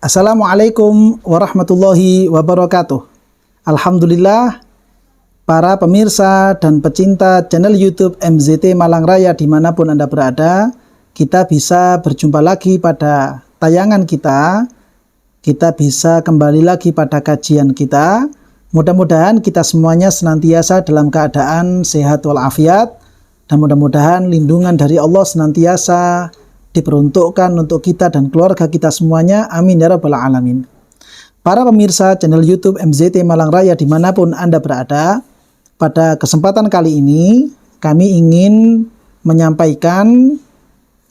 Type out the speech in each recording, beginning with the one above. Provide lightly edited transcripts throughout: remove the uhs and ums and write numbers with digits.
Assalamualaikum warahmatullahi wabarakatuh. Alhamdulillah, para pemirsa dan pecinta channel YouTube MZT Malang Raya dimanapun Anda berada, kita bisa berjumpa lagi pada tayangan kita. Kita bisa kembali lagi pada kajian kita. Mudah-mudahan kita semuanya senantiasa dalam keadaan sehat walafiat, dan mudah-mudahan lindungan dari Allah senantiasa diperuntukkan untuk kita dan keluarga kita semuanya. Amin ya rabbal alamin. Para pemirsa channel YouTube MZT Malang Raya dimanapun Anda berada, pada kesempatan kali ini kami ingin menyampaikan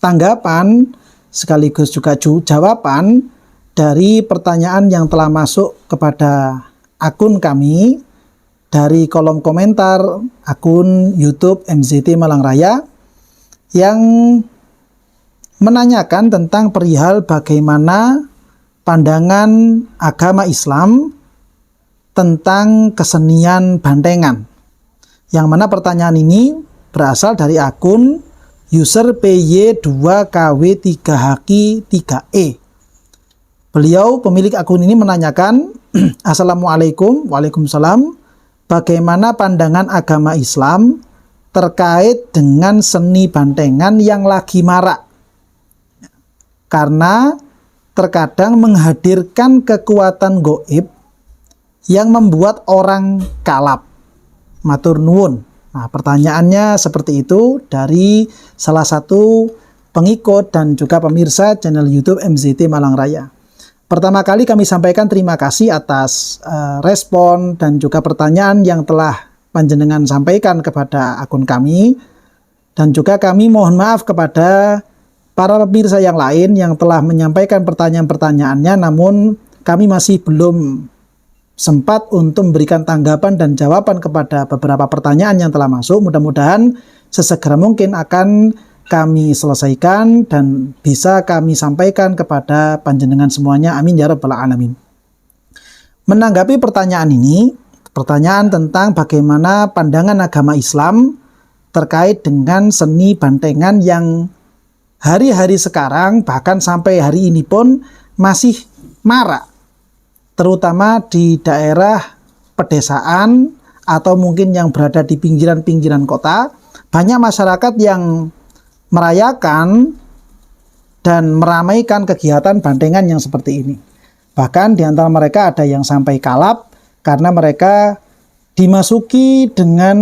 tanggapan sekaligus juga jawaban dari pertanyaan yang telah masuk kepada akun kami dari kolom komentar akun YouTube MZT Malang Raya yang menanyakan tentang perihal bagaimana pandangan agama Islam tentang kesenian bantengan. Yang mana pertanyaan ini berasal dari akun user PY2KW3HQ3E. Beliau, pemilik akun ini menanyakan, Assalamualaikum, waalaikumsalam, bagaimana pandangan agama Islam terkait dengan seni bantengan yang lagi marak? Karena terkadang menghadirkan kekuatan gaib yang membuat orang kalap. Matur nuwun. Nah, pertanyaannya seperti itu dari salah satu pengikut dan juga pemirsa channel YouTube MZT Malang Raya. Pertama kali kami sampaikan terima kasih atas respon dan juga pertanyaan yang telah panjenengan sampaikan kepada akun kami. Dan juga kami mohon maaf kepada para pemirsa yang lain yang telah menyampaikan pertanyaan-pertanyaannya, namun kami masih belum sempat untuk memberikan tanggapan dan jawaban kepada beberapa pertanyaan yang telah masuk. Mudah-mudahan sesegera mungkin akan kami selesaikan dan bisa kami sampaikan kepada panjenengan semuanya. Amin ya rabbal alamin. Menanggapi pertanyaan ini, pertanyaan tentang bagaimana pandangan agama Islam terkait dengan seni bantengan yang hari-hari sekarang, bahkan sampai hari ini pun masih marak, terutama di daerah pedesaan atau mungkin yang berada di pinggiran-pinggiran kota. Banyak masyarakat yang merayakan dan meramaikan kegiatan bantengan yang seperti ini. Bahkan di antara mereka ada yang sampai kalap karena mereka dimasuki dengan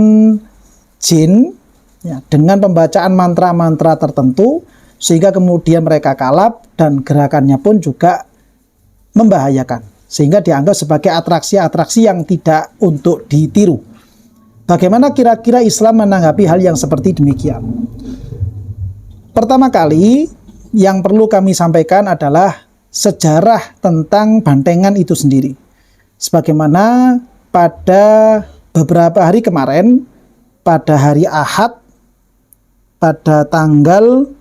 jin, ya, dengan pembacaan mantra-mantra tertentu, sehingga kemudian mereka kalap dan gerakannya pun juga membahayakan, sehingga dianggap sebagai atraksi-atraksi yang tidak untuk ditiru. Bagaimana kira-kira Islam menanggapi hal yang seperti demikian? Pertama kali yang perlu kami sampaikan adalah sejarah tentang bantengan itu sendiri. Sebagaimana pada beberapa hari kemarin, pada hari Ahad, pada tanggal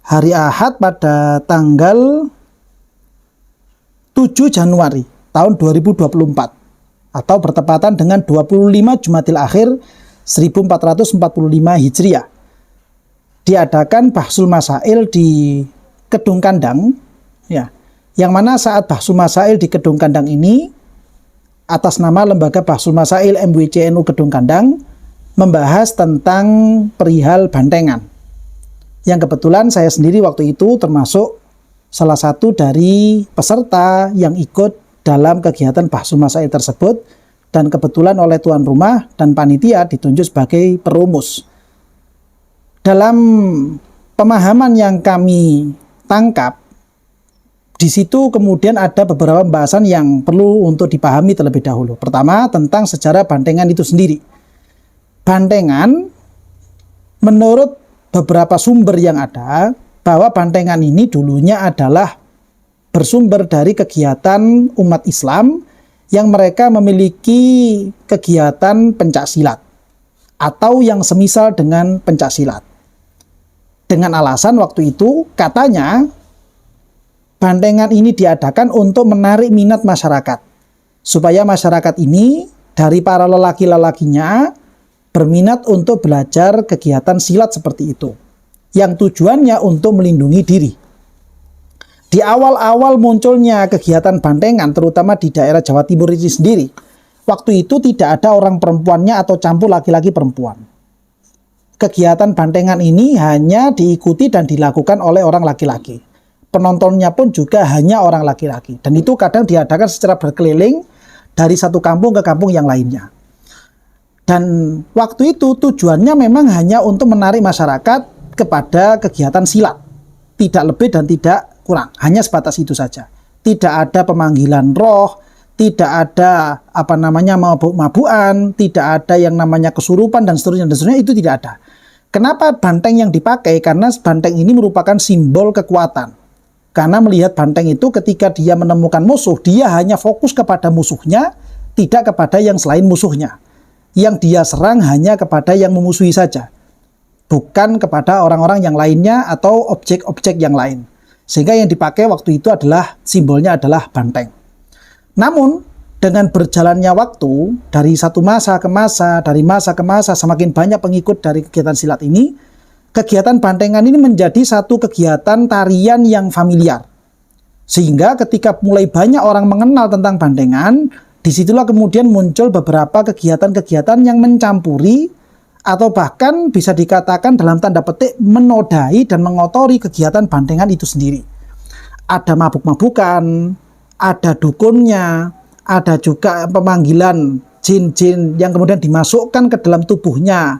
hari Ahad pada tanggal 7 Januari tahun 2024 atau bertepatan dengan 25 Jumadil Akhir 1445 Hijriah, diadakan Bahsul Masail di Kedung Kandang, ya, yang mana saat Bahsul Masail di Kedung Kandang ini atas nama Lembaga Bahsul Masail MWCNU Kedung Kandang membahas tentang perihal bantengan, yang kebetulan saya sendiri waktu itu termasuk salah satu dari peserta yang ikut dalam kegiatan Bahsul Masail tersebut, dan kebetulan oleh tuan rumah dan panitia ditunjuk sebagai perumus. Dalam pemahaman yang kami tangkap, di situ kemudian ada beberapa pembahasan yang perlu untuk dipahami terlebih dahulu. Pertama, tentang sejarah bantengan itu sendiri. Bantengan, menurut beberapa sumber yang ada, bahwa bantengan ini dulunya adalah bersumber dari kegiatan umat Islam yang mereka memiliki kegiatan pencaksilat atau yang semisal dengan pencaksilat. Dengan alasan waktu itu katanya bantengan ini diadakan untuk menarik minat masyarakat, supaya masyarakat ini dari para lelaki-lelakinya berminat untuk belajar kegiatan silat seperti itu. yang tujuannya untuk melindungi diri. Di awal-awal munculnya kegiatan bantengan, terutama di daerah Jawa Timur ini sendiri, waktu itu tidak ada orang perempuannya atau campur laki-laki perempuan. Kegiatan bantengan ini hanya diikuti dan dilakukan oleh orang laki-laki. Penontonnya pun juga hanya orang laki-laki. Dan itu kadang diadakan secara berkeliling dari satu kampung ke kampung yang lainnya. Dan waktu itu tujuannya memang hanya untuk menarik masyarakat kepada kegiatan silat. Tidak lebih dan tidak kurang. Hanya sebatas itu saja. Tidak ada pemanggilan roh, tidak ada mabuk-mabukan, tidak ada yang namanya kesurupan dan seterusnya, itu tidak ada. Kenapa banteng yang dipakai? Karena banteng ini merupakan simbol kekuatan. Karena melihat banteng itu ketika dia menemukan musuh, dia hanya fokus kepada musuhnya, tidak kepada yang selain musuhnya. Yang dia serang hanya kepada yang memusuhi saja, bukan kepada orang-orang yang lainnya atau objek-objek yang lain. Sehingga yang dipakai waktu itu adalah simbolnya adalah banteng. Namun dengan berjalannya waktu, dari satu masa ke masa, dari masa ke masa, semakin banyak pengikut dari kegiatan silat ini, kegiatan bantengan ini menjadi satu kegiatan tarian yang familiar. Sehingga ketika mulai banyak orang mengenal tentang bantengan, disitulah kemudian muncul beberapa kegiatan-kegiatan yang mencampuri atau bahkan bisa dikatakan dalam tanda petik menodai dan mengotori kegiatan bantengan itu sendiri. Ada mabuk-mabukan, ada dukunnya, ada juga pemanggilan jin-jin yang kemudian dimasukkan ke dalam tubuhnya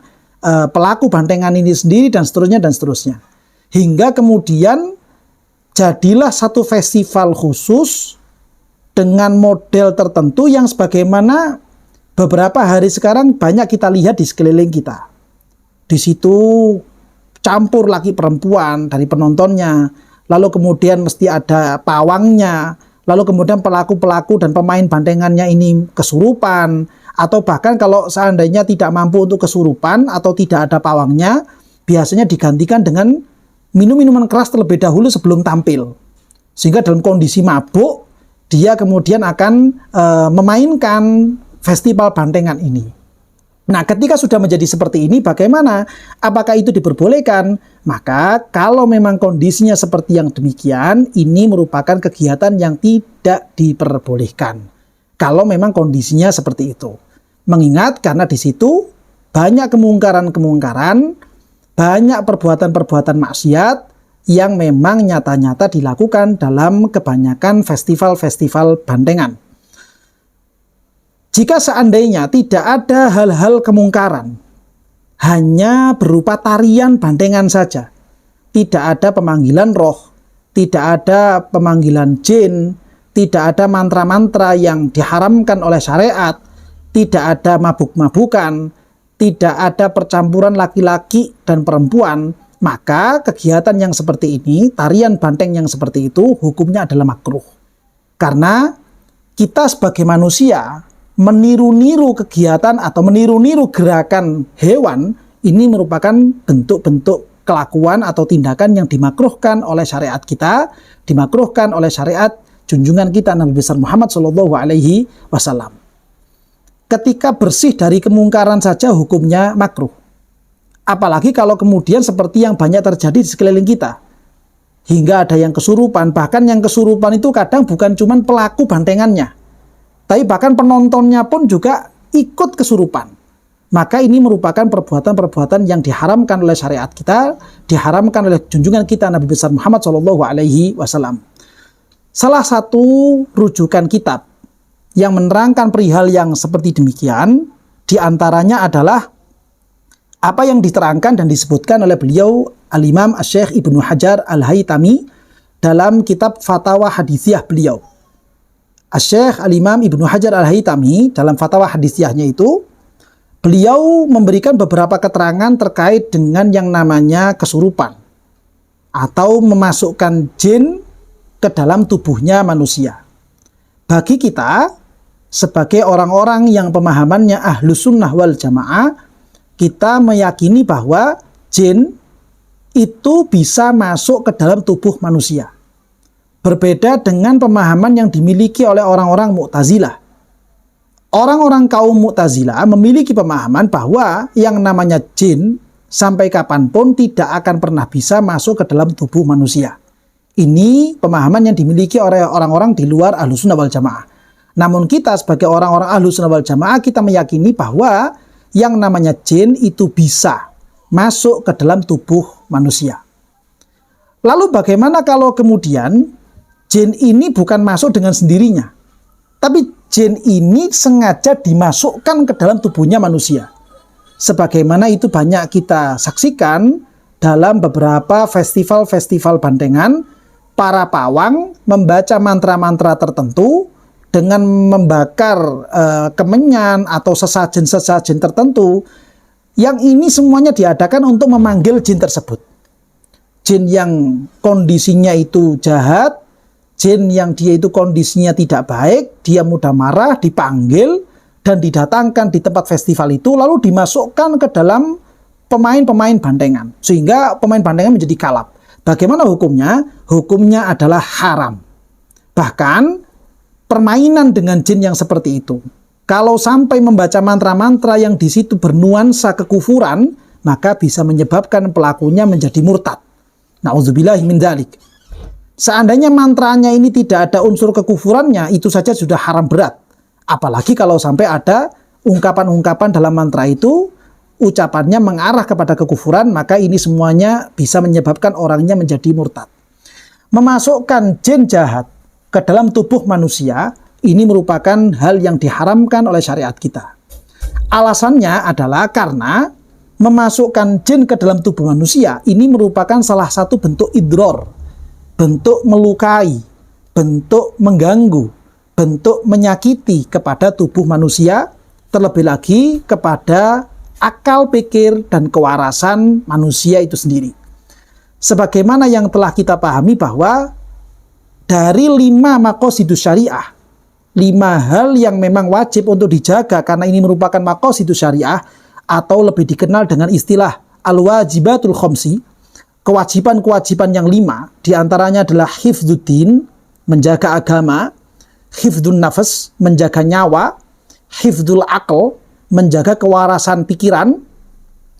pelaku bantengan ini sendiri dan seterusnya. Hingga kemudian jadilah satu festival khusus dengan model tertentu yang sebagaimana beberapa hari sekarang banyak kita lihat di sekeliling kita. Di situ campur laki perempuan dari penontonnya, lalu kemudian mesti ada pawangnya, lalu kemudian pelaku-pelaku dan pemain bantengannya ini kesurupan, atau bahkan kalau seandainya tidak mampu untuk kesurupan atau tidak ada pawangnya, biasanya digantikan dengan minum-minuman keras terlebih dahulu sebelum tampil. Sehingga dalam kondisi mabuk, dia kemudian akan memainkan festival bantengan ini. Nah, ketika sudah menjadi seperti ini, bagaimana? Apakah itu diperbolehkan? Maka kalau memang kondisinya seperti yang demikian, ini merupakan kegiatan yang tidak diperbolehkan. Kalau memang kondisinya seperti itu. Mengingat karena di situ banyak kemungkaran-kemungkaran, banyak perbuatan-perbuatan maksiat yang memang nyata-nyata dilakukan dalam kebanyakan festival-festival bantengan. Jika seandainya tidak ada hal-hal kemungkaran, hanya berupa tarian bantengan saja, tidak ada pemanggilan roh, tidak ada pemanggilan jin, tidak ada mantra-mantra yang diharamkan oleh syariat, tidak ada mabuk-mabukan, tidak ada percampuran laki-laki dan perempuan, maka kegiatan yang seperti ini, tarian banteng yang seperti itu, hukumnya adalah makruh. Karena kita sebagai manusia meniru-niru kegiatan atau meniru-niru gerakan hewan, ini merupakan bentuk-bentuk kelakuan atau tindakan yang dimakruhkan oleh syariat kita, dimakruhkan oleh syariat junjungan kita Nabi besar Muhammad SAW. Ketika bersih dari kemungkaran saja hukumnya makruh. Apalagi kalau kemudian seperti yang banyak terjadi di sekeliling kita. Hingga ada yang kesurupan, bahkan yang kesurupan itu kadang bukan cuma pelaku bantengannya, tapi bahkan penontonnya pun juga ikut kesurupan. Maka ini merupakan perbuatan-perbuatan yang diharamkan oleh syariat kita, diharamkan oleh junjungan kita Nabi besar Muhammad SAW. Salah satu rujukan kitab yang menerangkan perihal yang seperti demikian, diantaranya adalah apa yang diterangkan dan disebutkan oleh beliau Al-Imam Asy-Syaikh Ibnu Hajar Al-Haytami dalam kitab Fatwa Haditsiyah beliau. Asy-Syaikh Al-Imam Ibnu Hajar Al-Haytami dalam Fatwa Haditsiyahnya itu, beliau memberikan beberapa keterangan terkait dengan yang namanya kesurupan atau memasukkan jin ke dalam tubuhnya manusia. Bagi kita, sebagai orang-orang yang pemahamannya Ahlus Sunnah wal Jamaah, kita meyakini bahwa jin itu bisa masuk ke dalam tubuh manusia. Berbeda dengan pemahaman yang dimiliki oleh orang-orang Mu'tazilah. Orang-orang kaum Mu'tazilah memiliki pemahaman bahwa yang namanya jin sampai kapanpun tidak akan pernah bisa masuk ke dalam tubuh manusia. Ini pemahaman yang dimiliki oleh orang-orang di luar Ahlussunnah wal Jamaah. Namun kita sebagai orang-orang Ahlussunnah wal Jamaah, kita meyakini bahwa yang namanya jin itu bisa masuk ke dalam tubuh manusia. Lalu bagaimana kalau kemudian jin ini bukan masuk dengan sendirinya, tapi jin ini sengaja dimasukkan ke dalam tubuhnya manusia? Sebagaimana itu banyak kita saksikan dalam beberapa festival-festival bandengan, para pawang membaca mantra-mantra tertentu dengan membakar kemenyan atau sesajen-sesajen tertentu, yang ini semuanya diadakan untuk memanggil jin tersebut. Jin yang kondisinya itu jahat, jin yang dia itu kondisinya tidak baik, dia mudah marah, dipanggil dan didatangkan di tempat festival itu, lalu dimasukkan ke dalam pemain-pemain bandengan, sehingga pemain bandengan menjadi kalap. Bagaimana hukumnya? Hukumnya adalah haram. Bahkan permainan dengan jin yang seperti itu, kalau sampai membaca mantra-mantra yang di situ bernuansa kekufuran, maka bisa menyebabkan pelakunya menjadi murtad. Na'udzubillahi min dzalik. Seandainya mantranya ini tidak ada unsur kekufurannya, itu saja sudah haram berat. Apalagi kalau sampai ada ungkapan-ungkapan dalam mantra itu, ucapannya mengarah kepada kekufuran, maka ini semuanya bisa menyebabkan orangnya menjadi murtad. Memasukkan jin jahat ke dalam tubuh manusia, ini merupakan hal yang diharamkan oleh syariat kita. Alasannya adalah karena memasukkan jin ke dalam tubuh manusia, ini merupakan salah satu bentuk idror, bentuk melukai, bentuk mengganggu, bentuk menyakiti kepada tubuh manusia, terlebih lagi kepada akal pikir dan kewarasan manusia itu sendiri. Sebagaimana yang telah kita pahami bahwa dari 5 maqasidus syariah, 5 hal yang memang wajib untuk dijaga karena ini merupakan maqasidus syariah, atau lebih dikenal dengan istilah al-wajibatul khamsi, kewajiban-kewajiban yang 5, diantaranya adalah hifdzuddin, menjaga agama, hifdzun nafas, menjaga nyawa, hifdzul aql, menjaga kewarasan pikiran,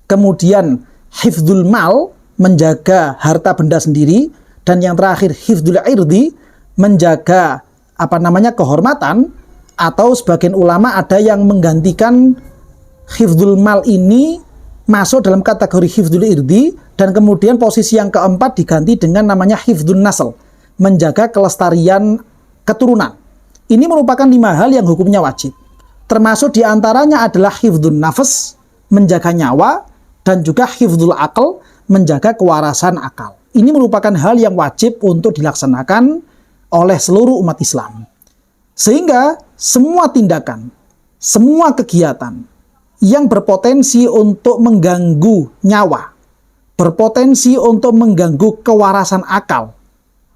kemudian hifdzul mal, menjaga harta benda sendiri, dan yang terakhir hifdzul irdi, menjaga kehormatan, atau sebagian ulama ada yang menggantikan hifdzul mal ini masuk dalam kategori hifdzul irdi, dan kemudian posisi yang keempat diganti dengan namanya hifdzun nasl, menjaga kelestarian keturunan. Ini merupakan 5 hal yang hukumnya wajib. Termasuk diantaranya adalah hifdzun nafas, menjaga nyawa, dan juga hifdzul aql, menjaga kewarasan akal. Ini merupakan hal yang wajib untuk dilaksanakan oleh seluruh umat Islam. Sehingga semua tindakan, semua kegiatan yang berpotensi untuk mengganggu nyawa, berpotensi untuk mengganggu kewarasan akal,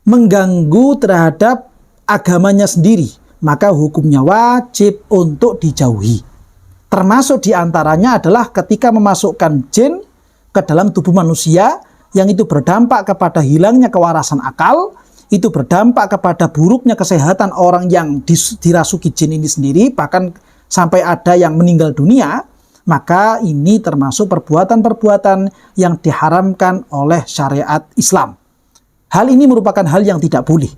mengganggu terhadap agamanya sendiri, maka hukumnya wajib untuk dijauhi. Termasuk diantaranya adalah ketika memasukkan jin ke dalam tubuh manusia, yang itu berdampak kepada hilangnya kewarasan akal, itu berdampak kepada buruknya kesehatan orang yang dirasuki jin ini sendiri, bahkan sampai ada yang meninggal dunia, maka ini termasuk perbuatan-perbuatan yang diharamkan oleh syariat Islam. Hal ini merupakan hal yang tidak boleh.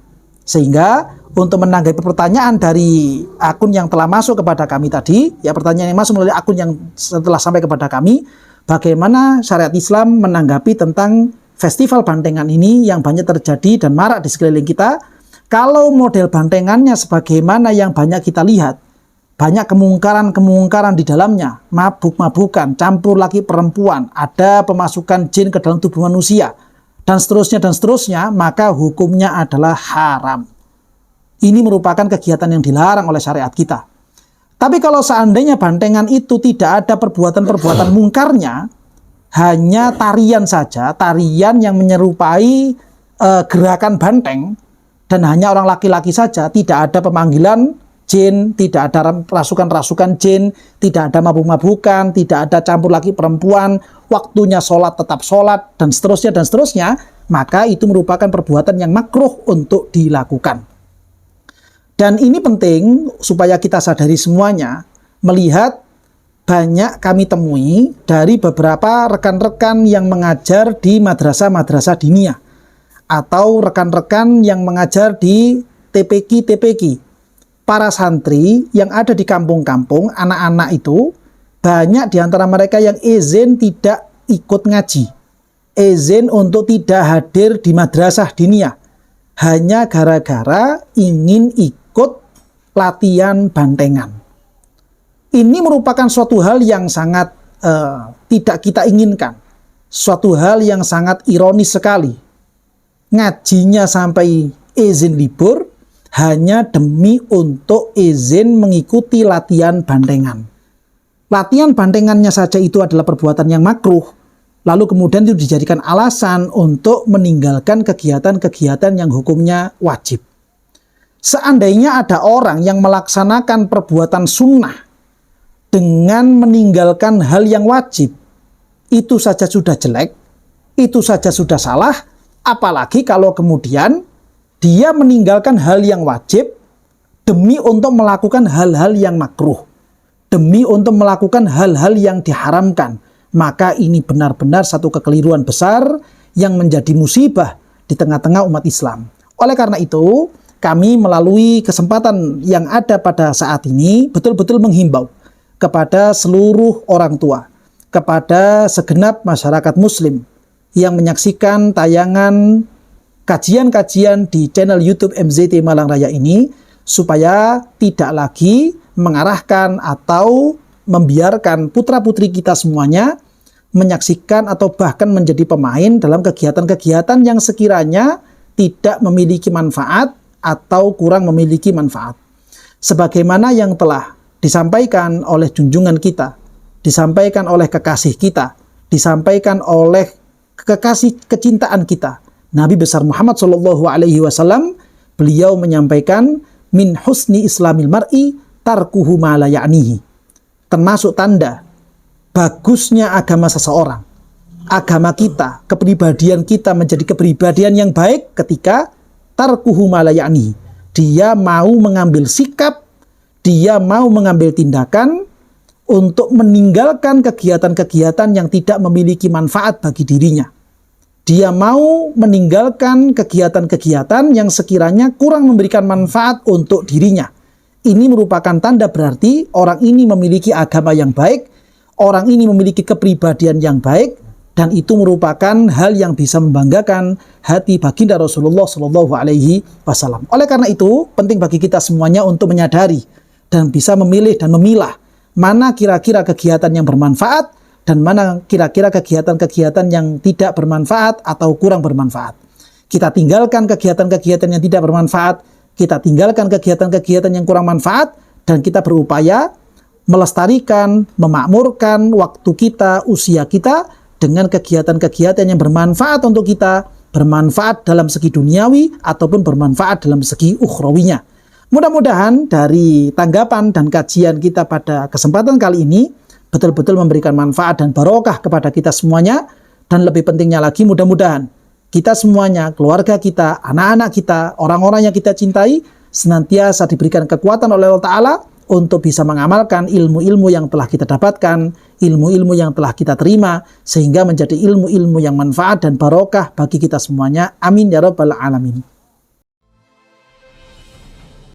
Sehingga untuk menanggapi pertanyaan dari akun yang telah masuk kepada kami tadi, ya pertanyaan yang masuk melalui akun yang setelah sampai kepada kami, bagaimana syariat Islam menanggapi tentang festival bantengan ini yang banyak terjadi dan marak di sekeliling kita. Kalau model bantengannya sebagaimana yang banyak kita lihat, banyak kemungkaran-kemungkaran di dalamnya, mabuk-mabukan, campur laki perempuan, ada pemasukan jin ke dalam tubuh manusia, dan seterusnya, maka hukumnya adalah haram. Ini merupakan kegiatan yang dilarang oleh syariat kita. Tapi kalau seandainya bantengan itu tidak ada perbuatan-perbuatan mungkarnya, hanya tarian saja, tarian yang menyerupai gerakan banteng, dan hanya orang laki-laki saja, tidak ada pemanggilan jin, tidak ada rasukan-rasukan jin, tidak ada mabuk-mabukan, tidak ada campur laki perempuan, waktunya sholat tetap sholat, dan seterusnya, maka itu merupakan perbuatan yang makruh untuk dilakukan. Dan ini penting supaya kita sadari semuanya, melihat banyak kami temui dari beberapa rekan-rekan yang mengajar di madrasah-madrasah diniyah atau rekan-rekan yang mengajar di TPQ. Para santri yang ada di kampung-kampung, anak-anak itu banyak di antara mereka yang izin tidak ikut ngaji, izin untuk tidak hadir di madrasah diniyah, hanya gara-gara ingin ikut latihan bantengan. Ini merupakan suatu hal yang sangat tidak kita inginkan, suatu hal yang sangat ironis sekali. Ngajinya sampai izin libur hanya demi untuk izin mengikuti latihan bantengan. Latihan bantengannya saja itu adalah perbuatan yang makruh, lalu kemudian itu dijadikan alasan untuk meninggalkan kegiatan-kegiatan yang hukumnya wajib. Seandainya ada orang yang melaksanakan perbuatan sunnah dengan meninggalkan hal yang wajib, itu saja sudah jelek, itu saja sudah salah, apalagi kalau kemudian dia meninggalkan hal yang wajib demi untuk melakukan hal-hal yang makruh, demi untuk melakukan hal-hal yang diharamkan. Maka ini benar-benar satu kekeliruan besar yang menjadi musibah di tengah-tengah umat Islam. Oleh karena itu, kami melalui kesempatan yang ada pada saat ini betul-betul menghimbau kepada seluruh orang tua, kepada segenap masyarakat muslim yang menyaksikan tayangan kajian-kajian di channel YouTube MZT Malang Raya ini, supaya tidak lagi mengarahkan atau membiarkan putra-putri kita semuanya menyaksikan atau bahkan menjadi pemain dalam kegiatan-kegiatan yang sekiranya tidak memiliki manfaat atau kurang memiliki manfaat. Sebagaimana yang telah disampaikan oleh junjungan kita, disampaikan oleh kekasih kita, disampaikan oleh kekasih kecintaan kita, Nabi besar Muhammad SAW, beliau menyampaikan, min husni islamil mar'i tarkuhu ma la ya'nihi. Termasuk tanda bagusnya agama seseorang, agama kita, kepribadian kita menjadi kepribadian yang baik ketika tarkuhu ma la ya'nihi. Dia mau mengambil sikap, dia mau mengambil tindakan untuk meninggalkan kegiatan-kegiatan yang tidak memiliki manfaat bagi dirinya. Dia mau meninggalkan kegiatan-kegiatan yang sekiranya kurang memberikan manfaat untuk dirinya. Ini merupakan tanda berarti orang ini memiliki agama yang baik, orang ini memiliki kepribadian yang baik, dan itu merupakan hal yang bisa membanggakan hati baginda Rasulullah SAW. Oleh karena itu, penting bagi kita semuanya untuk menyadari dan bisa memilih dan memilah mana kira-kira kegiatan yang bermanfaat dan mana kira-kira kegiatan-kegiatan yang tidak bermanfaat atau kurang bermanfaat. Kita tinggalkan kegiatan-kegiatan yang tidak bermanfaat, kita tinggalkan kegiatan-kegiatan yang kurang manfaat, dan kita berupaya melestarikan, memakmurkan waktu kita, usia kita dengan kegiatan-kegiatan yang bermanfaat untuk kita, bermanfaat dalam segi duniawi ataupun bermanfaat dalam segi ukhrawinya. Mudah-mudahan dari tanggapan dan kajian kita pada kesempatan kali ini betul-betul memberikan manfaat dan barokah kepada kita semuanya, dan lebih pentingnya lagi mudah-mudahan kita semuanya, keluarga kita, anak-anak kita, orang-orang yang kita cintai senantiasa diberikan kekuatan oleh Allah Ta'ala untuk bisa mengamalkan ilmu-ilmu yang telah kita dapatkan, ilmu-ilmu yang telah kita terima, sehingga menjadi ilmu-ilmu yang manfaat dan barokah bagi kita semuanya. Amin ya rabbal alamin.